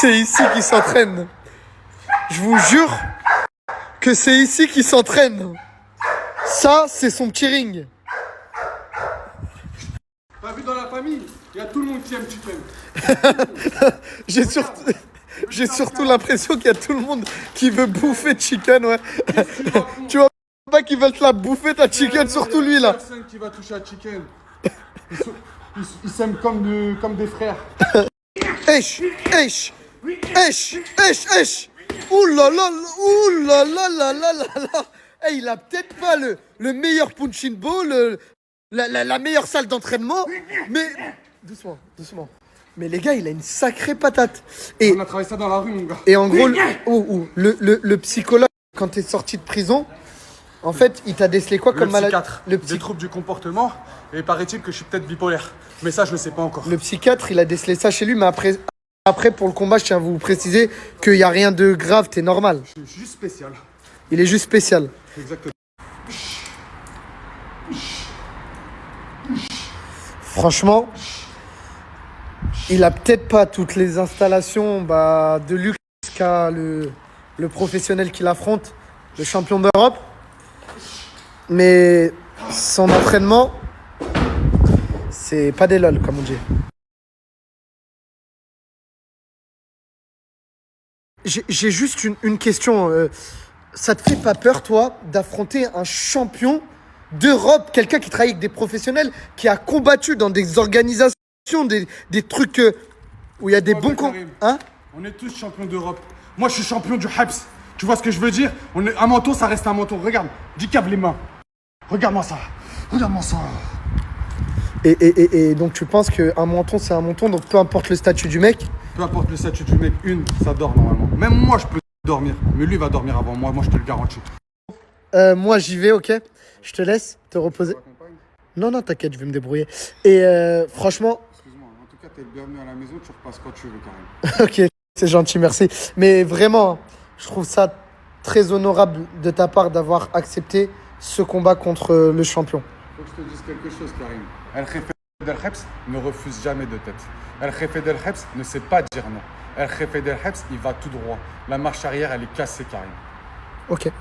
c'est ici qu'il s'entraîne. Je vous jure que c'est ici qu'il s'entraîne. Ça, c'est son petit ring. T'as vu dans la famille, il y a tout le monde qui aime chicken. J'ai surtout l'impression qu'il y a tout le monde qui veut bouffer chicken, ouais. Tu vois pas qu'ils veulent te la bouffer ta chicken, surtout lui là. Personne qui va toucher à chicken. Ils s'aiment comme des frères. Esh, esh, esh, esh, esh. Ouh là là, ouh là là là là là là. Hey, il a peut-être pas le meilleur punching ball, la meilleure salle d'entraînement, mais doucement, doucement. Mais les gars, il a une sacrée patate. Et On a travaillé ça dans la rue, mon gars. Et en gros, le psychologue, quand t'es sorti de prison, en fait, il t'a décelé quoi comme maladie? Des troubles du comportement. Et paraît-il que je suis peut-être bipolaire. Mais ça, je ne sais pas encore. Le psychiatre, il a décelé ça chez lui, mais après pour le combat, je tiens à vous préciser qu'il n'y a rien de grave, t'es normal. Je suis juste spécial. Il est juste spécial. Exactement. Franchement, il a peut-être pas toutes les installations de luxe qu'a le professionnel qui l'affronte, le champion d'Europe. Mais son entraînement, c'est pas des lol, comme on dit. J'ai juste une question. Ça te fait pas peur, toi, d'affronter un champion d'Europe, quelqu'un qui travaille avec des professionnels, qui a combattu dans des organisations, des trucs où il y a des bons hein? On est tous champions d'Europe. Moi, je suis champion du Habs. Tu vois ce que je veux dire? Un menton, ça reste un menton. Regarde, cave les mains. Regarde-moi ça. Regarde-moi ça. Et donc, tu penses qu'un menton, c'est un menton, donc peu importe le statut du mec? Peu importe le statut du mec, ça dort normalement. Même moi, je peux dormir. Mais lui va dormir avant moi, je te le garantis. Moi, j'y vais, ok? Je te laisse te reposer. Non, t'inquiète, je vais me débrouiller. Et franchement... Excuse-moi, en tout cas, t'es le bienvenu à la maison, tu repasses quand tu veux, Karim. Ok, c'est gentil, merci. Mais vraiment, je trouve ça très honorable de ta part d'avoir accepté ce combat contre le champion. Faut que je te dise quelque chose, Karim. El Jefe del Habs ne refuse jamais de tête. El Jefe del Habs ne sait pas dire non. El Jefe del Habs, il va tout droit. La marche arrière, elle est cassée, Karim. Ok.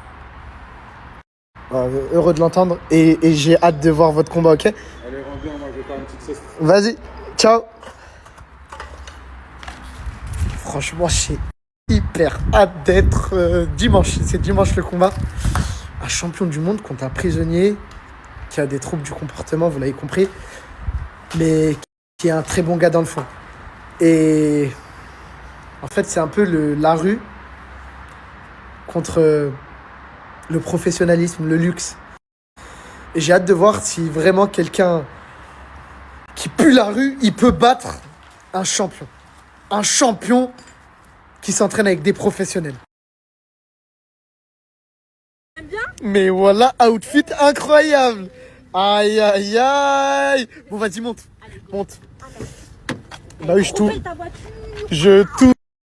Heureux de l'entendre et j'ai hâte de voir votre combat, ok? Allez, reviens, moi je vais faire une petite sieste. Vas-y, ciao. Franchement, j'ai hyper hâte d'être dimanche. C'est dimanche le combat. Un champion du monde contre un prisonnier qui a des troubles du comportement, vous l'avez compris, mais qui est un très bon gars dans le fond. Et en fait, c'est un peu la rue contre le professionnalisme, le luxe. Et j'ai hâte de voir si vraiment quelqu'un qui pue la rue, il peut battre un champion. Un champion qui s'entraîne avec des professionnels. Mais voilà, outfit incroyable. Aïe, aïe, aïe. Bon, vas-y, monte. Monte. Bah oui, je t'ouvre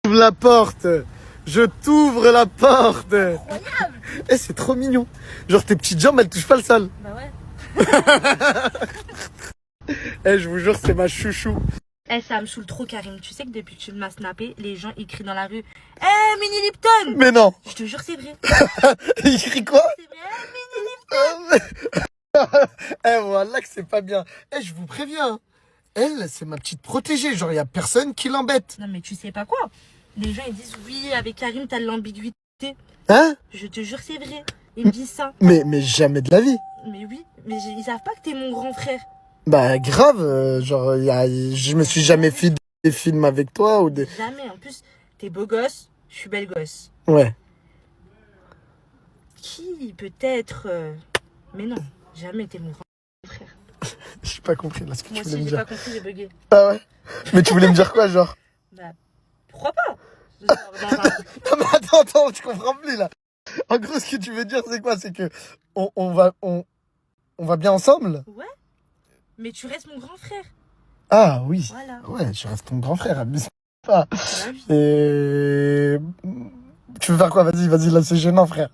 la porte. Je t'ouvre la porte. Incroyable. Eh, c'est trop mignon. Genre, tes petites jambes, elles touchent pas le sol. Bah ouais. Eh, je vous jure, c'est ma chouchou. Eh, ça me saoule trop, Karim. Tu sais que depuis que tu m'as snappé, les gens ils crient dans la rue. Eh, Mini Lipton. Mais non. Je te jure, c'est vrai. Il crie quoi? C'est vrai, Mini Lipton. Eh, voilà que c'est pas bien. Eh, je vous préviens. Elle, c'est ma petite protégée. Genre, il y a personne qui l'embête. Non, mais tu sais pas quoi. Les gens ils disent oui, avec Karim, t'as de l'ambiguïté. Hein? Je te jure, c'est vrai. Ils me disent ça. Mais jamais de la vie. Mais oui, mais ils savent pas que t'es mon grand frère. Bah grave, je me suis jamais fait des films avec toi ou des... Jamais. En plus, t'es beau gosse, je suis belle gosse. Ouais. Qui peut-être... Mais non, jamais t'es mon grand frère. J'ai pas compris là ce que Moi tu voulais aussi, me j'ai dire. pas compris, j'ai bugué. Ah ouais? Mais tu voulais me dire quoi, genre? Bah, pourquoi pas? Genre, Non mais attends, je comprends plus là. En gros, ce que tu veux dire, c'est quoi? C'est que on va bien ensemble? Ouais, mais tu restes mon grand frère. Ah oui. Voilà. Ouais, je reste ton grand frère, abuse pas. C'est la vie. Et... Tu veux faire quoi? Vas-y, là c'est gênant, frère.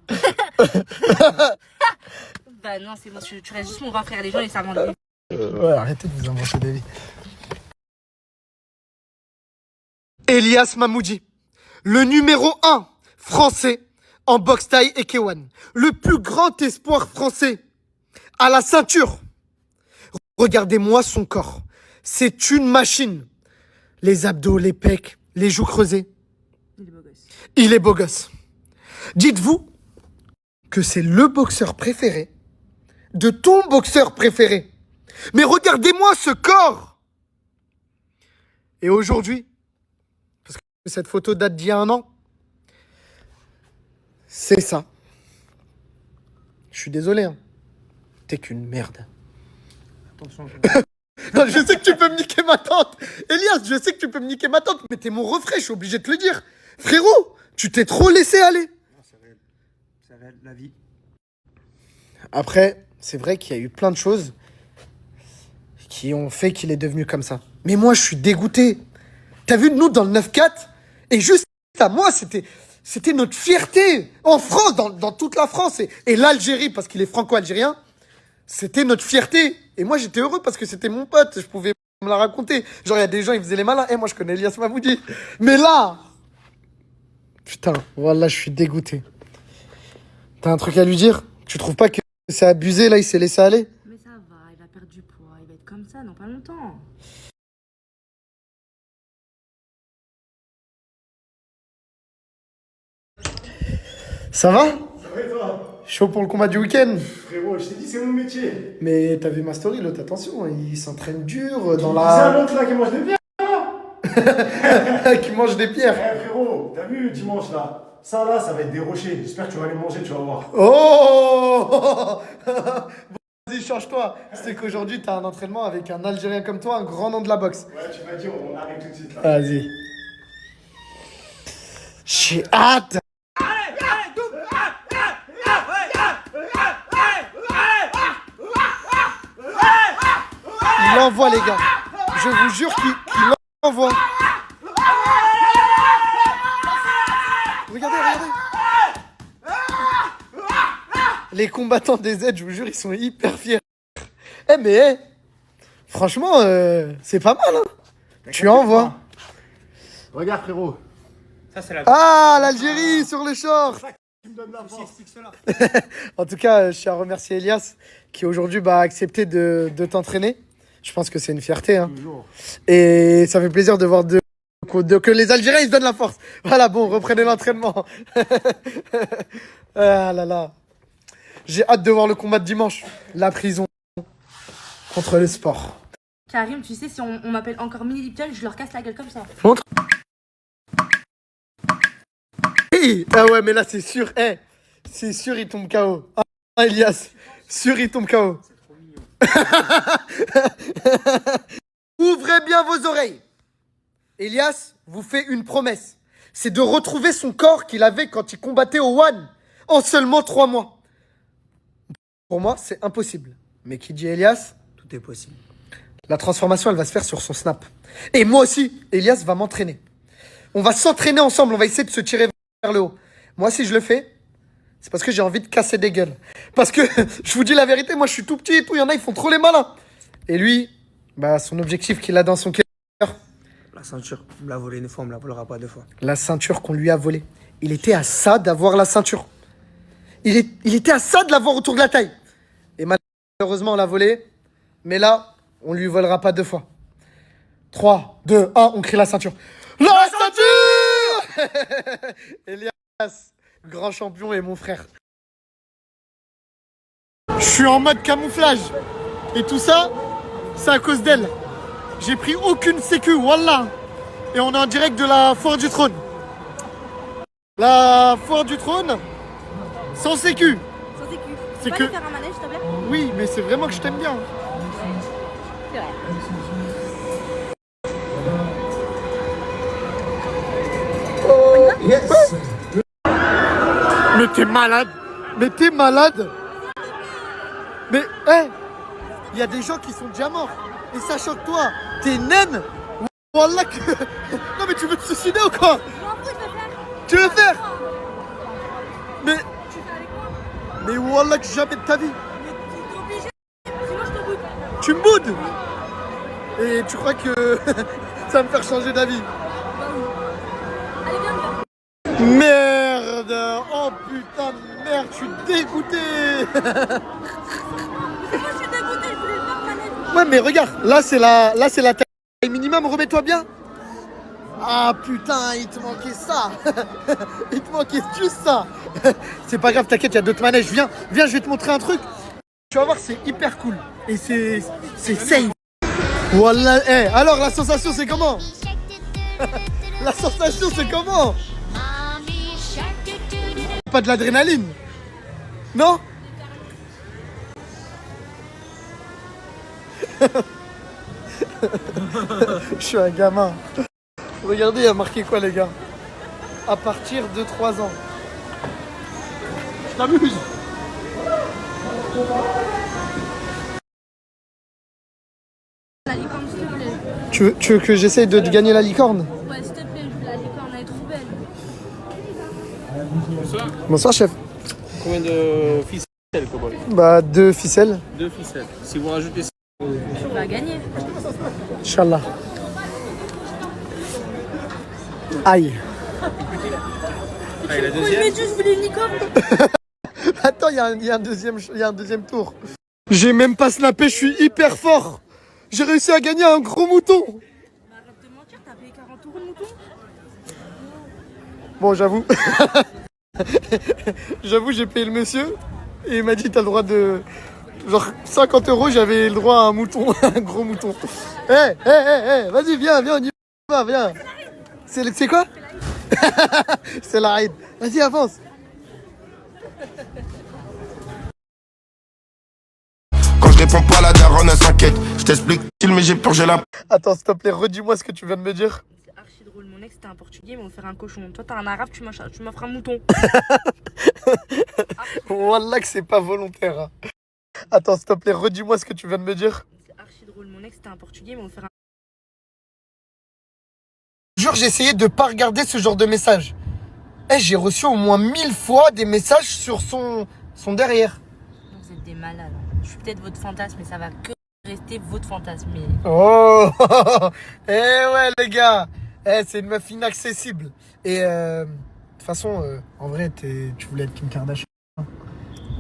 Bah non, c'est bon, tu restes juste mon grand frère. Les gens, ils savent en lui. Ouais, arrêtez de vous inventer des vies. Elias Mahmoudi. le numéro 1 français en boxe thaï et K1. Le plus grand espoir français à la ceinture. Regardez-moi son corps. C'est une machine. Les abdos, les pecs, les joues creusées. Il est beau gosse. Il est beau gosse. Dites-vous que c'est le boxeur préféré de ton boxeur préféré. Mais regardez-moi ce corps. Et aujourd'hui, parce que cette photo date d'il y a 1 an, c'est ça. Je suis désolé, hein. T'es qu'une merde. Attention. Non, je sais que tu peux me niquer ma tante. Elias, je sais que tu peux me niquer ma tante, mais t'es mon refrain, je suis obligé de te le dire. Frérot, tu t'es trop laissé aller. Non, c'est réel. C'est réel, la vie. Après, c'est vrai qu'il y a eu plein de choses qui ont fait qu'il est devenu comme ça. Mais moi, je suis dégoûté. T'as vu, nous, dans le 9-4, et juste à moi, c'était notre fierté. En France, dans toute la France, et l'Algérie, parce qu'il est franco-algérien, c'était notre fierté. Et moi, j'étais heureux parce que c'était mon pote. Je pouvais me la raconter. Genre, il y a des gens, ils faisaient les malins. Moi, je connais Elias Mahmoudi. Mais là, putain, voilà, je suis dégoûté. T'as un truc à lui dire? Tu trouves pas que c'est abusé, là, il s'est laissé aller? Mais ça va, il va perdre du poids. Il va être comme ça dans pas longtemps. Ça va? Ça va et toi? Chaud pour le combat du week-end? Frérot, je t'ai dit, c'est mon métier. Mais t'as vu ma story, l'autre, attention, il s'entraîne dur dans C'est un la... autre là qui mange des bières. qui mange des pierres. Eh frérot, t'as vu dimanche là? Ça là, ça va être des rochers. J'espère que tu vas les manger, tu vas voir. Oh. Bon, vas-y, change-toi. C'est qu'aujourd'hui, t'as un entraînement avec un Algérien comme toi, un grand nom de la boxe. Ouais, tu m'as dit, on arrive tout de suite là. Vas-y. J'ai hâte. Il envoie, les gars. Je vous jure qu'il envoie. Regardez, regardez. Les combattants des Z, je vous jure, ils sont hyper fiers. Eh, mais, franchement, c'est pas mal, hein. Tu envoies. Regarde frérot. Ça c'est la Ah, l'Algérie sur le short. qui me donne la force. En tout cas, je tiens à remercier Elias qui aujourd'hui a accepté de t'entraîner. Je pense que c'est une fierté, hein. Toujours. Et ça fait plaisir de voir que les Algériens ils se donnent la force. Voilà, bon, reprenez l'entraînement. Ah là là. J'ai hâte de voir le combat de dimanche. La prison contre le sport. Karim, tu sais, si on m'appelle encore Mini Lipton, je leur casse la gueule comme ça. Montre. Hey, ah ouais, mais là c'est sûr. C'est sûr, il tombe KO. Ah, Elias. Sûr, il tombe KO. Ouvrez bien vos oreilles. Elias vous fait une promesse. C'est de retrouver son corps qu'il avait quand il combattait au One en seulement 3 mois. Pour moi, c'est impossible. Mais qui dit Elias, Tout est possible. la transformation, elle va se faire sur son snap. Et moi aussi, Elias va m'entraîner. On va s'entraîner ensemble, on va essayer de se tirer vers le haut. Moi, si je le fais, c'est parce que j'ai envie de casser des gueules. Parce que, je vous dis la vérité, moi, je suis tout petit et tout. Il y en a, ils font trop les malins. Et lui, son objectif qu'il a dans son cœur, La ceinture, on me l'a volée une fois, on me la volera pas 2 fois. la ceinture qu'on lui a volée. Il était à ça d'avoir la ceinture. Il était à ça de l'avoir autour de la taille. Et malheureusement, on l'a volée. Mais là, on lui volera pas 2 fois. 3, 2, 1, on crie la ceinture. La ceinture. Elias, grand champion et mon frère. Je suis en mode camouflage. Et tout ça, c'est à cause d'elle. J'ai pris aucune sécu, wallah. Et on est en direct de la foire du trône. La foire du trône, sans sécu. Sans sécu. C'est Tu peux que- aller faire un manège, s'il te plaît? Oui, mais c'est vraiment que je t'aime bien. C'est vrai. Mais t'es malade. Mais t'es malade. Mais, il y a des gens qui sont déjà morts. Et sachant que toi, t'es naine. Wallah que... Non mais tu veux te suicider ou quoi? Je m'en fous, je vais faire. Tu veux faire? Mais, Tu fais avec moi. mais wallah que jamais de ta vie. Mais t'es obligé. Sinon, je te boude. Tu me boudes. Et tu crois que ça va me faire changer d'avis? Oh putain de merde, je suis dégoûté. Moi, je suis dégoûtée, je voulais le faire manège. Ouais, mais regarde, là c'est la taille minimum, remets-toi bien. Ah putain, il te manquait ça. Il te manquait juste ça. C'est pas grave, t'inquiète, il y a d'autres manèges. Viens, je vais te montrer un truc. Tu vas voir, c'est hyper cool. Et c'est safe. Voilà, alors la sensation c'est comment? La sensation c'est comment? Pas de l'adrénaline? Non? Je suis un gamin. Regardez, il y a marqué quoi les gars? À partir de 3 ans. Je t'amuse. La licorne, s'il te plaît. Tu veux que j'essaye de te gagner la licorne? Ouais, s'il te plaît, je veux la licorne, elle est trop belle. Bonsoir chef. Combien de ficelles, cowboy? Bah 2 ficelles. 2 ficelles. Si vous rajoutez ça, Tu vas gagner. Inch'Allah. Aïe. allez, la Oui, deuxième. mais je voulais une licorne. Attends, il y a un deuxième tour. J'ai même pas snappé, je suis hyper fort. J'ai réussi à gagner un gros mouton. Mais arrête de mentir, t'as payé 40 € le mouton. Bon, j'avoue. J'avoue, j'ai payé le monsieur. Et il m'a dit, t'as le droit de... Genre 50 €, j'avais le droit à un mouton, un gros mouton. Vas-y, viens, on y va, viens. C'est quoi? C'est la ride. Vas-y, avance. Quand je réponds pas, la daronne elle s'inquiète. Je t'explique, mais j'ai purgé la. Attends, s'il te plaît, redis-moi ce que tu viens de me dire. C'est archi drôle. Mon ex, c'était un portugais, il m'a offert un cochon. Toi, t'es un arabe, tu m'offres un mouton. Wallah que c'est pas volontaire. Hein. Attends, s'il te plaît, redis-moi ce que tu viens de me dire. C'est archi drôle. Mon ex, c'était un portugais, il m'a offert un. Jure, j'ai essayé de pas regarder ce genre de message. J'ai reçu au moins 1000 fois des messages sur son derrière. Vous êtes des malades. Je suis peut-être votre fantasme, mais ça va que rester votre fantasme. Mais... Oh ouais les gars, c'est une meuf inaccessible. Et de toute façon, en vrai, tu voulais être Kim Kardashian.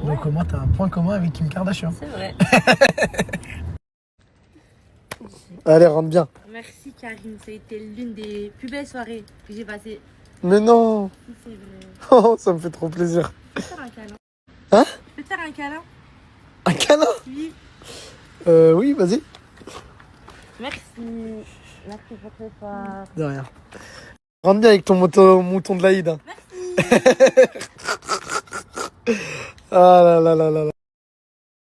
Ouais. Comment t'as un point commun avec Kim Kardashian? C'est vrai. Allez, rentre bien. Merci Karim, ça a été l'une des plus belles soirées que j'ai passées. Mais non. C'est vrai. Oh, ça me fait trop plaisir. Je peux te faire un câlin? Hein? Je peux te faire un câlin? Un câlin? Oui. Oui, vas-y. Merci. Merci pour ce soir. De rien. Rentre bien avec ton mouton de l'Aïd. Hein. Ah là là là là là.